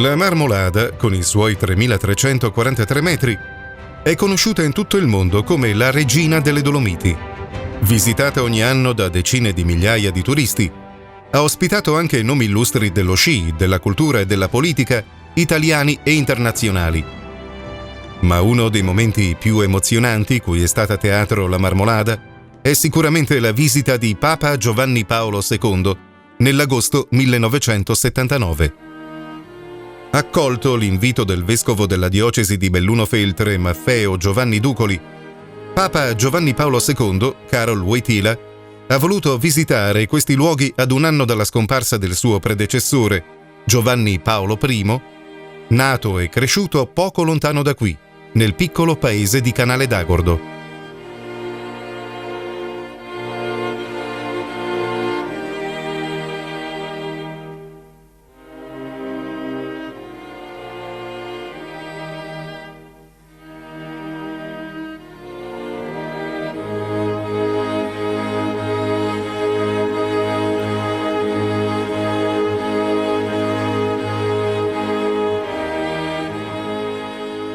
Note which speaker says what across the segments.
Speaker 1: La Marmolada, con i suoi 3.343 metri, è conosciuta in tutto il mondo come la regina delle Dolomiti. Visitata ogni anno da decine di migliaia di turisti, ha ospitato anche nomi illustri dello sci, della cultura e della politica, italiani e internazionali. Ma uno dei momenti più emozionanti cui è stata teatro la Marmolada è sicuramente la visita di Papa Giovanni Paolo II nell'agosto 1979. Accolto l'invito del vescovo della diocesi di Belluno Feltre, Maffeo Giovanni Ducoli, Papa Giovanni Paolo II, Karol Wojtyła, ha voluto visitare questi luoghi ad un anno dalla scomparsa del suo predecessore, Giovanni Paolo I, nato e cresciuto poco lontano da qui, nel piccolo paese di Canale d'Agordo.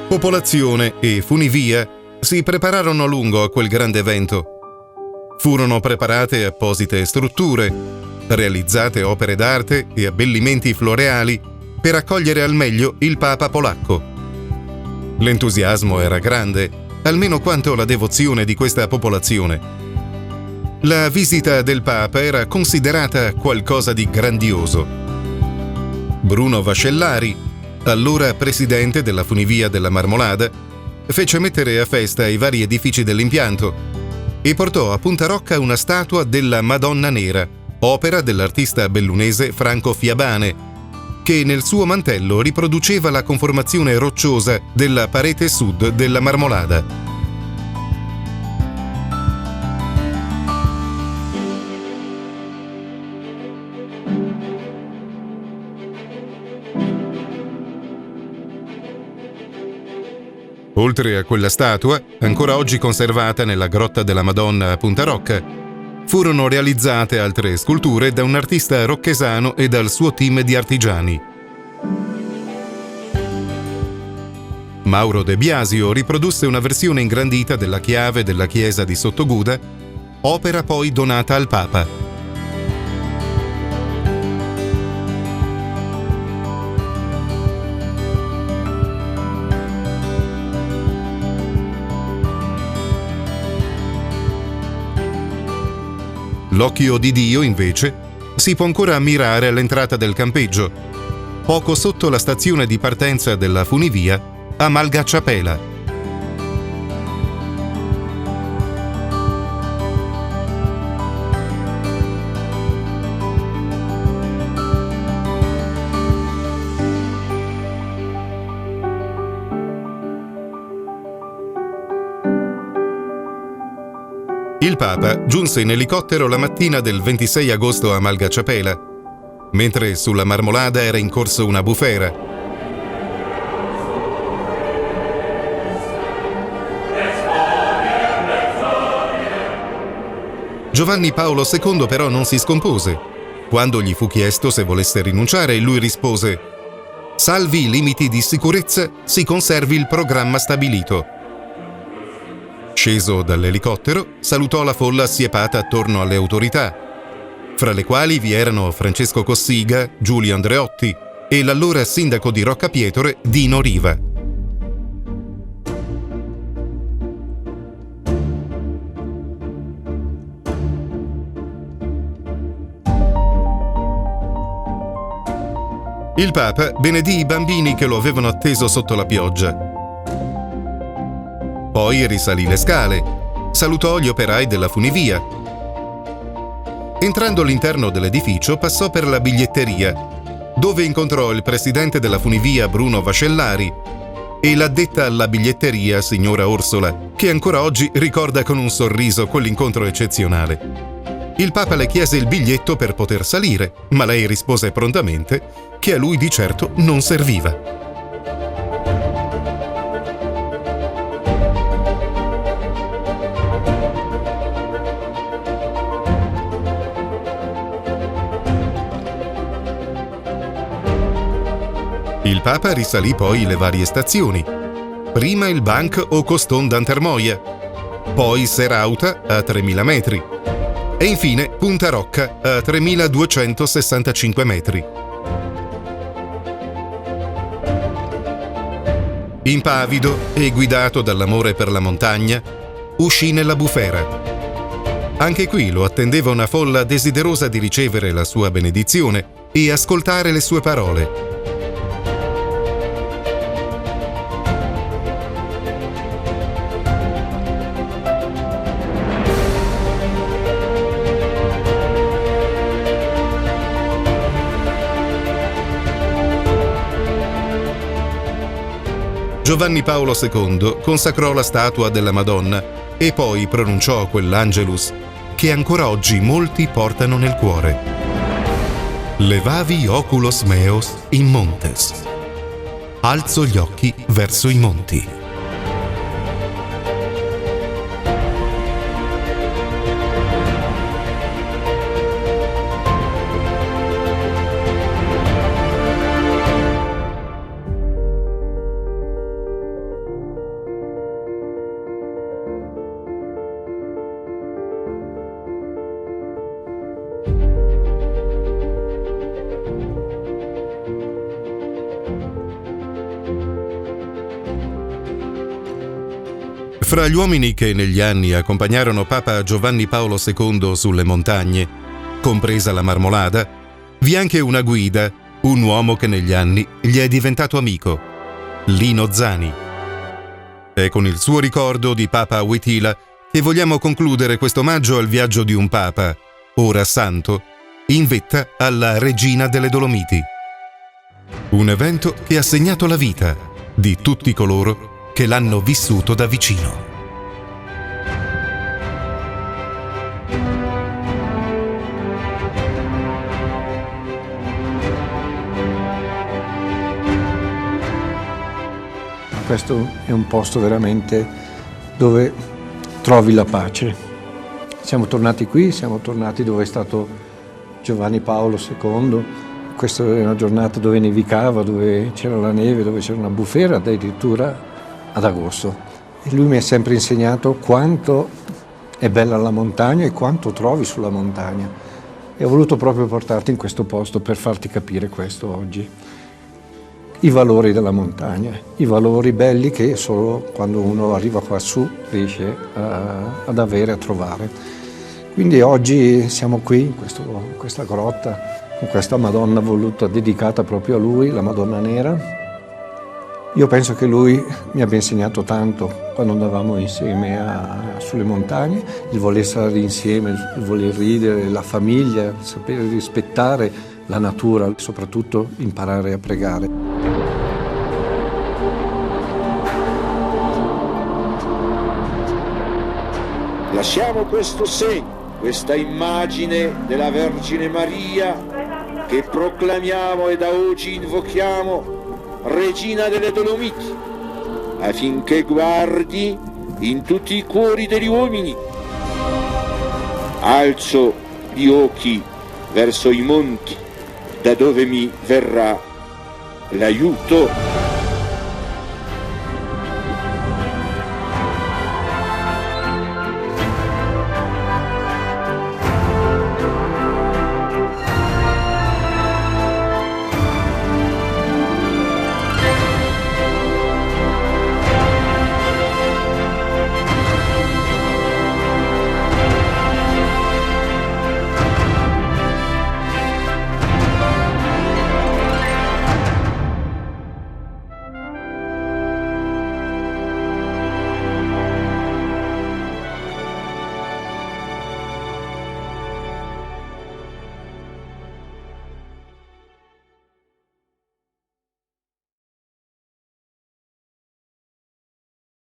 Speaker 1: Popolazione e funivia si prepararono a lungo a quel grande evento. Furono preparate apposite strutture, realizzate opere d'arte e abbellimenti floreali per accogliere al meglio il Papa polacco. L'entusiasmo era grande, almeno quanto la devozione di questa popolazione. La visita del Papa era considerata qualcosa di grandioso. Bruno Vascellari, allora presidente della funivia della Marmolada, fece mettere a festa i vari edifici dell'impianto e portò a Punta Rocca una statua della Madonna Nera, opera dell'artista bellunese Franco Fiabane, che nel suo mantello riproduceva la conformazione rocciosa della parete sud della Marmolada. Oltre a quella statua, ancora oggi conservata nella grotta della Madonna a Punta Rocca, furono realizzate altre sculture da un artista rocchesano e dal suo team di artigiani. Mauro De Biasio riprodusse una versione ingrandita della chiave della chiesa di Sottoguda, opera poi donata al Papa. L'occhio di Dio, invece, si può ancora ammirare all'entrata del campeggio, poco sotto la stazione di partenza della funivia a Malgacciapela. Il Papa giunse in elicottero la mattina del 26 agosto a Malgacciapela, mentre sulla Marmolada era in corso una bufera. Giovanni Paolo II però non si scompose. Quando gli fu chiesto se volesse rinunciare, lui rispose: «Salvi i limiti di sicurezza, si conservi il programma stabilito». Sceso dall'elicottero, salutò la folla assiepata attorno alle autorità, fra le quali vi erano Francesco Cossiga, Giulio Andreotti e l'allora sindaco di Roccapietore, Dino Riva. Il Papa benedì i bambini che lo avevano atteso sotto la pioggia. Poi risalì le scale, salutò gli operai della funivia. Entrando all'interno dell'edificio, passò per la biglietteria, dove incontrò il presidente della funivia Bruno Vascellari e l'addetta alla biglietteria, signora Orsola, che ancora oggi ricorda con un sorriso quell'incontro eccezionale. Il Papa le chiese il biglietto per poter salire, ma lei rispose prontamente che a lui di certo non serviva. Il Papa risalì poi le varie stazioni. Prima il Banc o Coston d'Antermoia, poi Serauta a 3.000 metri e infine Punta Rocca a 3.265 metri. Impavido e guidato dall'amore per la montagna, uscì nella bufera. Anche qui lo attendeva una folla desiderosa di ricevere la sua benedizione e ascoltare le sue parole. Giovanni Paolo II consacrò la statua della Madonna e poi pronunciò quell'Angelus che ancora oggi molti portano nel cuore. Levavi oculos meos in montes. Alzo gli occhi verso i monti. Fra gli uomini che negli anni accompagnarono Papa Giovanni Paolo II sulle montagne, compresa la Marmolada, vi è anche una guida, un uomo che negli anni gli è diventato amico, Lino Zani. È con il suo ricordo di Papa Wojtyla che vogliamo concludere questo omaggio al viaggio di un Papa, ora santo, in vetta alla Regina delle Dolomiti. Un evento che ha segnato la vita di tutti coloro che l'hanno vissuto da vicino.
Speaker 2: Questo è un posto veramente dove trovi la pace. Siamo tornati qui, siamo tornati dove è stato Giovanni Paolo II. Questa è una giornata dove nevicava, dove c'era la neve, dove c'era una bufera, addirittura ad agosto. E lui mi ha sempre insegnato quanto è bella la montagna e quanto trovi sulla montagna. E ho voluto proprio portarti in questo posto per farti capire questo oggi. I valori della montagna, i valori belli che solo quando uno arriva qua su riesce ad avere, a trovare. Quindi oggi siamo qui in questa grotta, con questa Madonna voluta, dedicata proprio a lui, la Madonna Nera. Io penso che lui mi abbia insegnato tanto quando andavamo insieme sulle montagne, il voler stare insieme, il voler ridere, la famiglia, il sapere rispettare la natura, soprattutto imparare a pregare.
Speaker 3: Lasciamo questo segno, questa immagine della Vergine Maria che proclamiamo e da oggi invochiamo Regina delle Dolomiti, affinché guardi in tutti i cuori degli uomini. Alzo gli occhi verso i monti, da dove mi verrà l'aiuto.